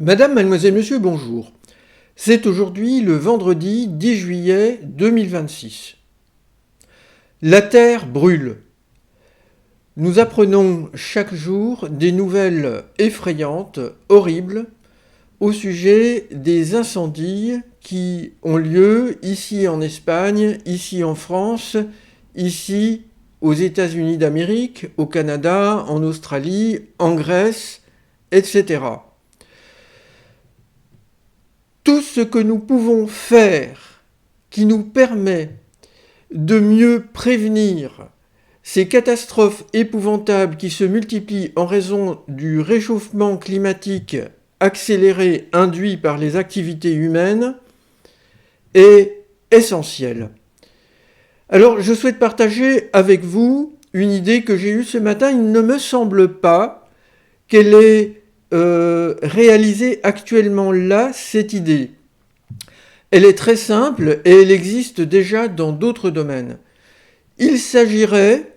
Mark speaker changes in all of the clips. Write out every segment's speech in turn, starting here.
Speaker 1: Madame, mademoiselle, monsieur, bonjour. C'est aujourd'hui le vendredi 10 juillet 2026. La Terre brûle. Nous apprenons chaque jour des nouvelles effrayantes, horribles, au sujet des incendies qui ont lieu ici en Espagne, ici en France, ici aux États-Unis d'Amérique, au Canada, en Australie, en Grèce, etc. Tout ce que nous pouvons faire qui nous permet de mieux prévenir ces catastrophes épouvantables qui se multiplient en raison du réchauffement climatique accéléré induit par les activités humaines est essentiel. Alors je souhaite partager avec vous une idée que j'ai eue ce matin. Il ne me semble pas qu'elle est réalisée actuellement là, cette idée. Elle est très simple et elle existe déjà dans d'autres domaines. Il s'agirait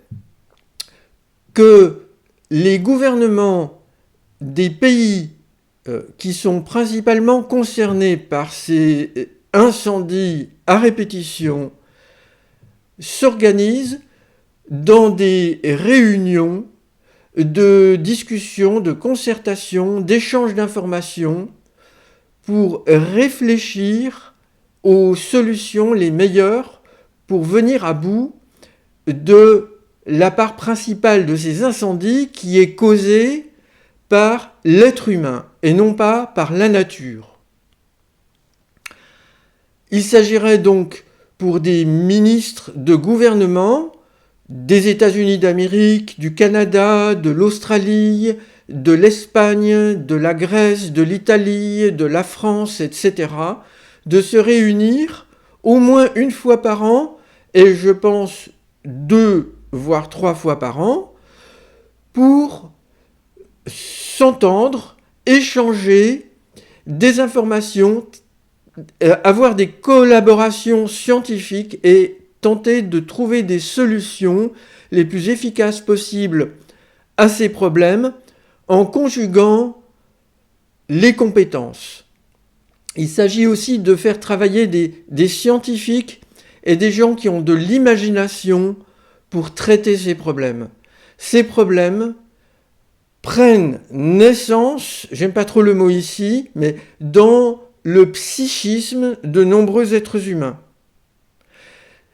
Speaker 1: que les gouvernements des pays qui sont principalement concernés par ces incendies à répétition s'organisent dans des réunions de discussion, de concertation, d'échange d'informations pour réfléchir aux solutions les meilleures pour venir à bout de la part principale de ces incendies qui est causée par l'être humain et non pas par la nature. Il s'agirait donc pour des ministres de gouvernement des États-Unis d'Amérique, du Canada, de l'Australie, de l'Espagne, de la Grèce, de l'Italie, de la France, etc., de se réunir au moins une fois par an, et je pense 2 voire 3 fois par an, pour s'entendre, échanger des informations, avoir des collaborations scientifiques et tenter de trouver des solutions les plus efficaces possibles à ces problèmes en conjuguant les compétences. Il s'agit aussi de faire travailler des scientifiques et des gens qui ont de l'imagination pour traiter ces problèmes. Ces problèmes prennent naissance, j'aime pas trop le mot ici, mais dans le psychisme de nombreux êtres humains.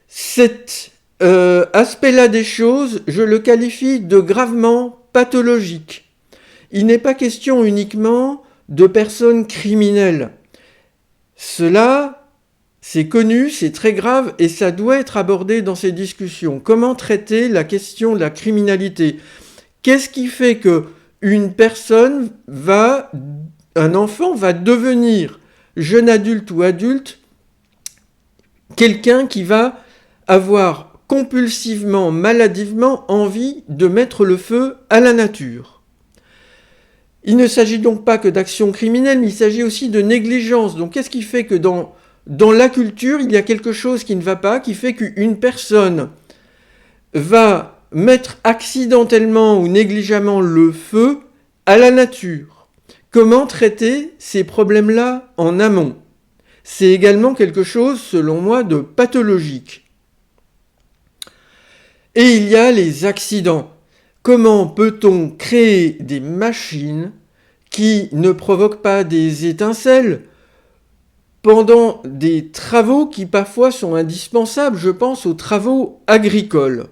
Speaker 1: Cet aspect-là des choses, je le qualifie de gravement pathologique. Il n'est pas question uniquement de personnes criminelles. Cela, c'est connu, c'est très grave et ça doit être abordé dans ces discussions. Comment traiter la question de la criminalité ? Qu'est-ce qui fait que un enfant va devenir jeune adulte ou adulte, quelqu'un qui va avoir compulsivement, maladivement envie de mettre le feu à la nature. Il ne s'agit donc pas que d'actions criminelles, mais il s'agit aussi de négligence. Donc qu'est-ce qui fait que dans la culture, il y a quelque chose qui ne va pas, qui fait qu'une personne va mettre accidentellement ou négligemment le feu à la nature? Comment traiter ces problèmes-là en amont? C'est également quelque chose, selon moi, de pathologique. Et il y a les accidents. Comment peut-on créer des machines qui ne provoquent pas des étincelles pendant des travaux qui parfois sont indispensables? Je pense aux travaux agricoles.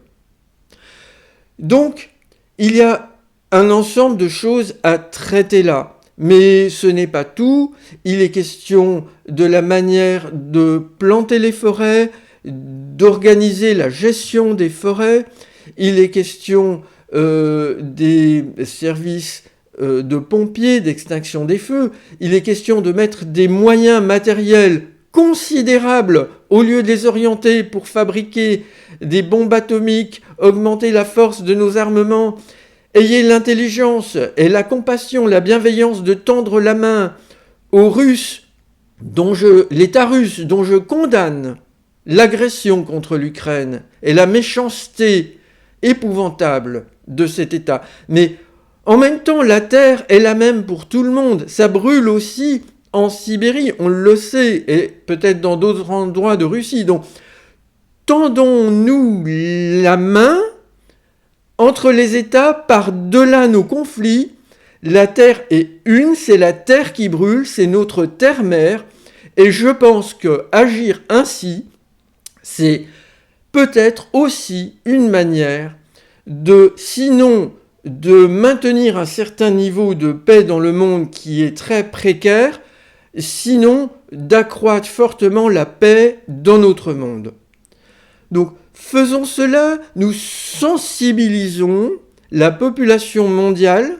Speaker 1: Donc, il y a un ensemble de choses à traiter là. Mais ce n'est pas tout. Il est question de la manière de planter les forêts, d'organiser la gestion des forêts. Il est question des services de pompiers, d'extinction des feux. Il est question de mettre des moyens matériels considérables au lieu de les orienter pour fabriquer des bombes atomiques, augmenter la force de nos armements. Ayez l'intelligence et la compassion, la bienveillance de tendre la main aux Russes, l'État russe, dont je condamne l'agression contre l'Ukraine et la méchanceté épouvantable de cet État. Mais En même temps, la Terre est la même pour tout le monde. Ça brûle aussi en Sibérie, on le sait, et peut-être dans d'autres endroits de Russie. Donc, tendons-nous la main entre les États par-delà nos conflits. La Terre est une, c'est la Terre qui brûle, c'est notre terre-mère. Et je pense que agir ainsi, c'est peut-être aussi une manière sinon de maintenir un certain niveau de paix dans le monde qui est très précaire, sinon d'accroître fortement la paix dans notre monde. Donc, faisons cela, nous sensibilisons la population mondiale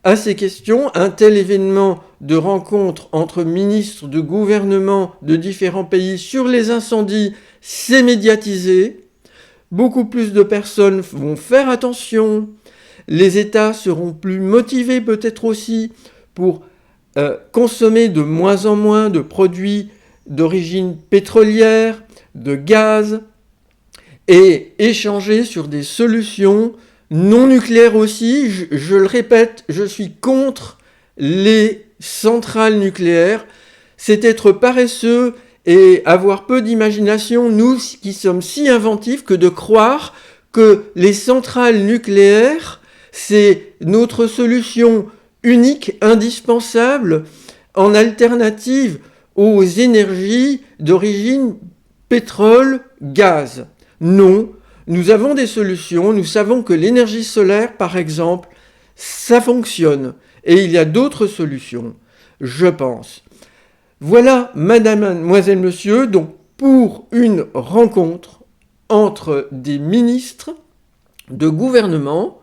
Speaker 1: à ces questions. Un tel événement de rencontre entre ministres de gouvernements de différents pays sur les incendies, c'est médiatisé. Beaucoup plus de personnes vont faire attention. Les États seront plus motivés peut-être aussi pour consommer de moins en moins de produits d'origine pétrolière, de gaz, et échanger sur des solutions non nucléaires aussi. Je le répète, je suis contre les centrales nucléaires. C'est être paresseux et avoir peu d'imagination, nous qui sommes si inventifs, que de croire que les centrales nucléaires, c'est notre solution unique, indispensable, en alternative aux énergies d'origine pétrole, gaz. Non, nous avons des solutions, nous savons que l'énergie solaire, par exemple, ça fonctionne. Et il y a d'autres solutions, je pense. Voilà, madame, mademoiselle, monsieur, donc pour une rencontre entre des ministres de gouvernement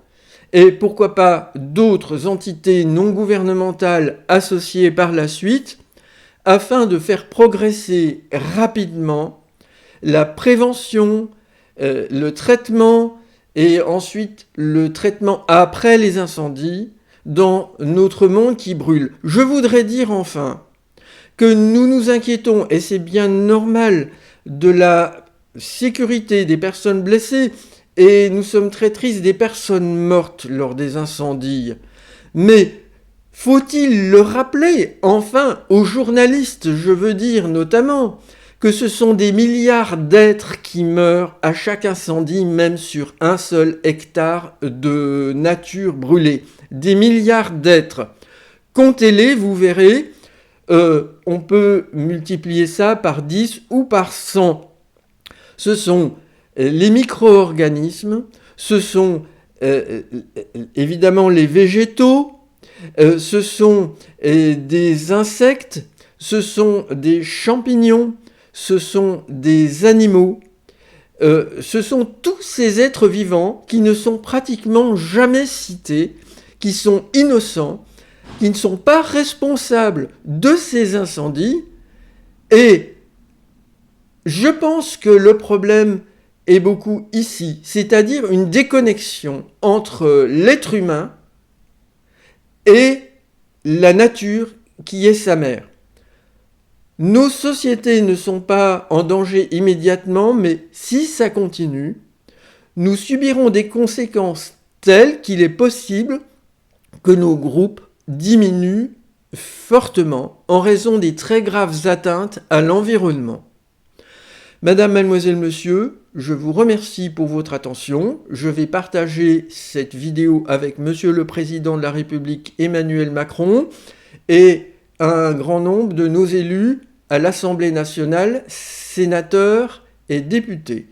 Speaker 1: et pourquoi pas d'autres entités non gouvernementales associées par la suite, afin de faire progresser rapidement la prévention, le traitement et ensuite le traitement après les incendies dans notre monde qui brûle. Je voudrais dire enfin que nous nous inquiétons, et c'est bien normal, de la sécurité des personnes blessées, et nous sommes très tristes des personnes mortes lors des incendies. Mais faut-il le rappeler, enfin, aux journalistes, je veux dire notamment, que ce sont des milliards d'êtres qui meurent à chaque incendie, même sur un seul hectare de nature brûlée. Des milliards d'êtres. Comptez-les, vous verrez, on peut multiplier ça par 10 ou par 100. Ce sont les micro-organismes, ce sont évidemment les végétaux, ce sont des insectes, ce sont des champignons, ce sont des animaux, ce sont tous ces êtres vivants qui ne sont pratiquement jamais cités, qui sont innocents, qui ne sont pas responsables de ces incendies. Et je pense que le problème est beaucoup ici, c'est-à-dire une déconnexion entre l'être humain et la nature qui est sa mère. Nos sociétés ne sont pas en danger immédiatement, mais si ça continue, nous subirons des conséquences telles qu'il est possible que nos groupes diminuent fortement en raison des très graves atteintes à l'environnement. Madame, mademoiselle, monsieur, je vous remercie pour votre attention. Je vais partager cette vidéo avec Monsieur le Président de la République Emmanuel Macron et un grand nombre de nos élus à l'Assemblée nationale, sénateurs et députés.